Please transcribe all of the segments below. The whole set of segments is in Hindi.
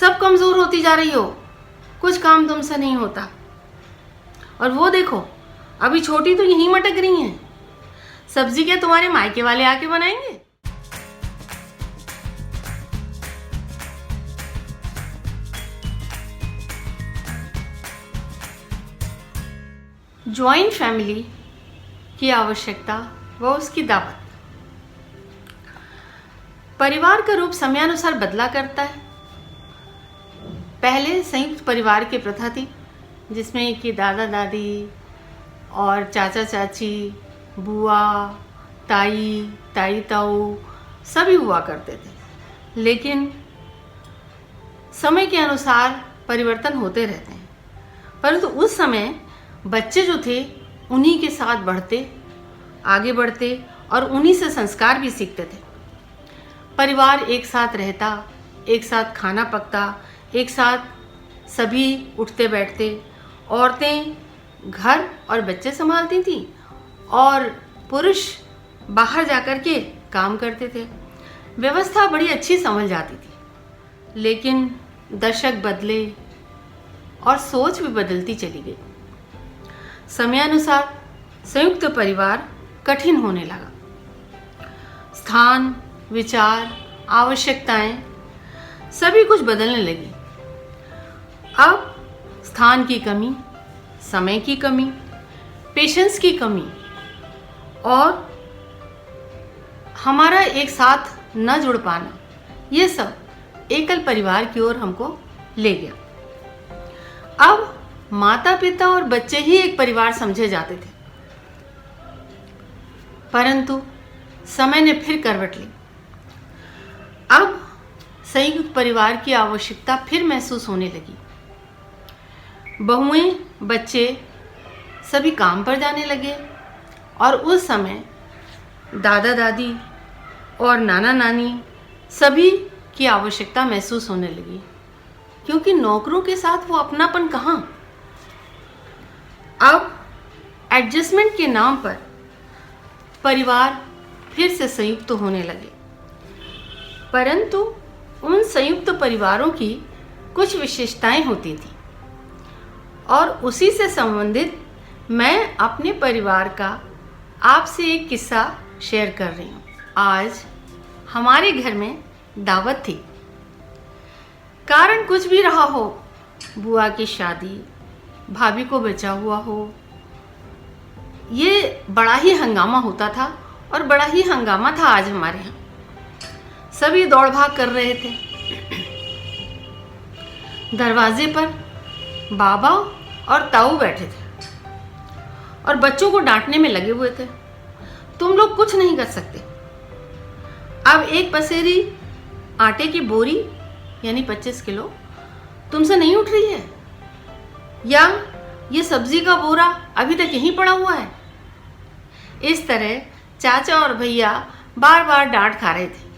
सब कमज़ोर होती जा रही हो, कुछ काम तुमसे नहीं होता। और वो देखो, अभी छोटी तो यहीं मटक रही हैं। सब्जी क्या तुम्हारे मायके वाले आके बनाएंगे? जॉइंट फैमिली की आवश्यकता व उसकी दावत। परिवार का रूप समयानुसार बदला करता है। पहले संयुक्त परिवार की प्रथा थी, जिसमें कि दादा दादी और चाचा चाची, बुआ, ताई, ताई ताऊ सभी हुआ करते थे। लेकिन समय के अनुसार परिवर्तन होते रहते हैं। परंतु उस समय बच्चे जो थे उन्हीं के साथ आगे बढ़ते और उन्हीं से संस्कार भी सीखते थे। परिवार एक साथ रहता, एक साथ खाना पकता, एक साथ सभी उठते बैठते। औरतें घर और बच्चे संभालती थीं और पुरुष बाहर जाकर के काम करते थे। व्यवस्था बड़ी अच्छी संभल जाती थी। लेकिन दशक बदले और सोच भी बदलती चली गई। समयानुसार संयुक्त परिवार कठिन होने लगा। स्थान, विचार, आवश्यकताएं सभी कुछ बदलने लगी। अब स्थान की कमी, समय की कमी, पेशेंस की कमी और हमारा एक साथ न जुड़ पाना, ये सब एकल परिवार की ओर हमको ले गया। अब माता पिता और बच्चे ही एक परिवार समझे जाते थे। परंतु समय ने फिर करवट ली। अब संयुक्त परिवार की आवश्यकता फिर महसूस होने लगी। बहुएं, बच्चे सभी काम पर जाने लगे और उस समय दादा दादी और नाना नानी सभी की आवश्यकता महसूस होने लगी, क्योंकि नौकरों के साथ वो अपनापन कहाँ। अब एडजस्टमेंट के नाम पर परिवार फिर से संयुक्त होने लगे। परंतु उन संयुक्त परिवारों की कुछ विशेषताएं होती थी और उसी से संबंधित मैं अपने परिवार का आपसे एक किस्सा शेयर कर रही हूँ। आज हमारे घर में दावत थी। कारण कुछ भी रहा हो, बुआ की शादी, भाभी को बचा हुआ हो, ये बड़ा ही हंगामा होता था और बड़ा ही हंगामा था आज हमारे यहाँ। सभी दौड़ भाग कर रहे थे। दरवाजे पर बाबा और ताऊ बैठे थे और बच्चों को डांटने में लगे हुए थे। तुम लोग कुछ नहीं कर सकते। अब एक पसेरी आटे की बोरी यानी 25 किलो तुमसे नहीं उठ रही है, या ये सब्जी का बोरा अभी तक यहीं पड़ा हुआ है। इस तरह चाचा और भैया बार बार डांट खा रहे थे।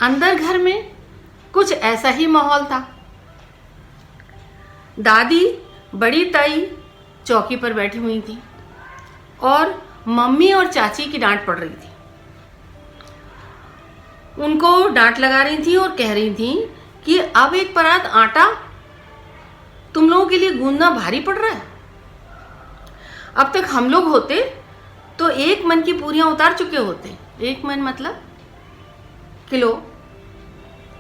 अंदर घर में कुछ ऐसा ही माहौल था। दादी, बड़ी ताई चौकी पर बैठी हुई थी और मम्मी और चाची की डांट पड़ रही थी। उनको डांट लगा रही थी और कह रही थी कि अब एक परात आटा तुम लोगों के लिए गूंदना भारी पड़ रहा है। अब तक हम लोग होते तो 1 मन की पूरियां उतार चुके होते। 1 मन मतलब किलो,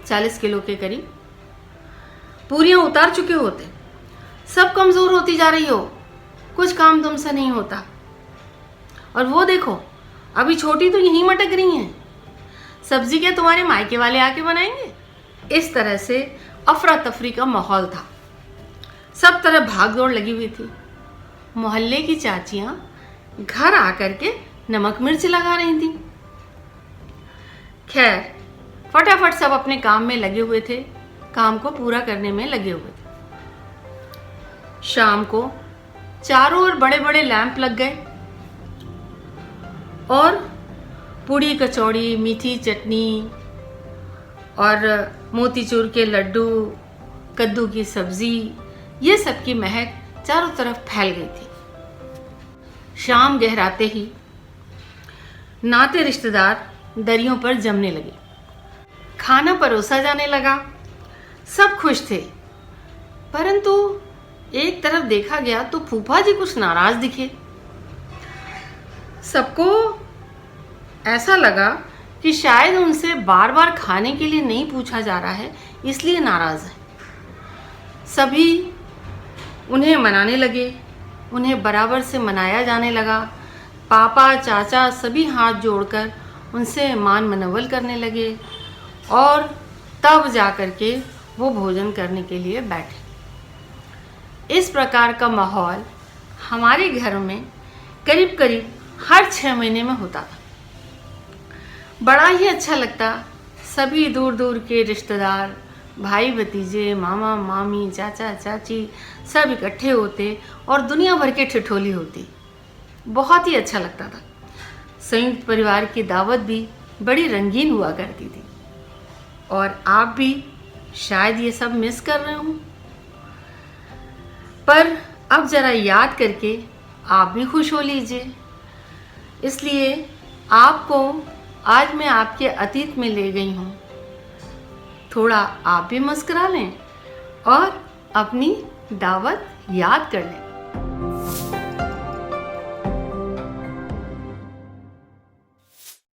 40 किलो के करीब पूरियां उतार चुके होते। सब कमज़ोर होती जा रही हो, कुछ काम तुमसे नहीं होता। और वो देखो, अभी छोटी तो यहीं मटक रही हैं। सब्जी क्या तुम्हारे मायके वाले आके बनाएंगे? इस तरह से अफरा तफरी का माहौल था। सब तरफ भाग दौड़ लगी हुई थी। मोहल्ले की चाचियां घर आकर के नमक मिर्च लगा रही थी। खैर, फटाफट सब अपने काम में लगे हुए थे, काम को पूरा करने में लगे हुए थे। शाम को चारों ओर बड़े बड़े लैंप लग गए और पूड़ी कचौड़ी, मीठी चटनी और मोतीचूर के लड्डू, कद्दू की सब्जी, ये सब की महक चारों तरफ फैल गई थी। शाम गहराते ही नाते रिश्तेदार दरियों पर जमने लगे। खाना परोसा जाने लगा। सब खुश थे, परंतु एक तरफ देखा गया तो फूफा जी कुछ नाराज दिखे। सबको ऐसा लगा कि शायद उनसे बार बार खाने के लिए नहीं पूछा जा रहा है, इसलिए नाराज है। सभी उन्हें मनाने लगे, उन्हें बराबर से मनाया जाने लगा। पापा चाचा सभी हाथ जोड़कर उनसे मान मनवल करने लगे और तब जा कर के वो भोजन करने के लिए बैठे। इस प्रकार का माहौल हमारे घर में करीब करीब हर 6 महीने में होता था। बड़ा ही अच्छा लगता। सभी दूर दूर के रिश्तेदार, भाई भतीजे, मामा मामी, चाचा चाची सब इकट्ठे होते और दुनिया भर के ठिठोली होती। बहुत ही अच्छा लगता था। संयुक्त परिवार की दावत भी बड़ी रंगीन हुआ करती थी। और आप भी शायद ये सब मिस कर रहे हो, पर अब ज़रा याद करके आप भी खुश हो लीजिए। इसलिए आपको आज मैं आपके अतीत में ले गई हूँ। थोड़ा आप भी मुस्कुरा लें और अपनी दावत याद कर लें।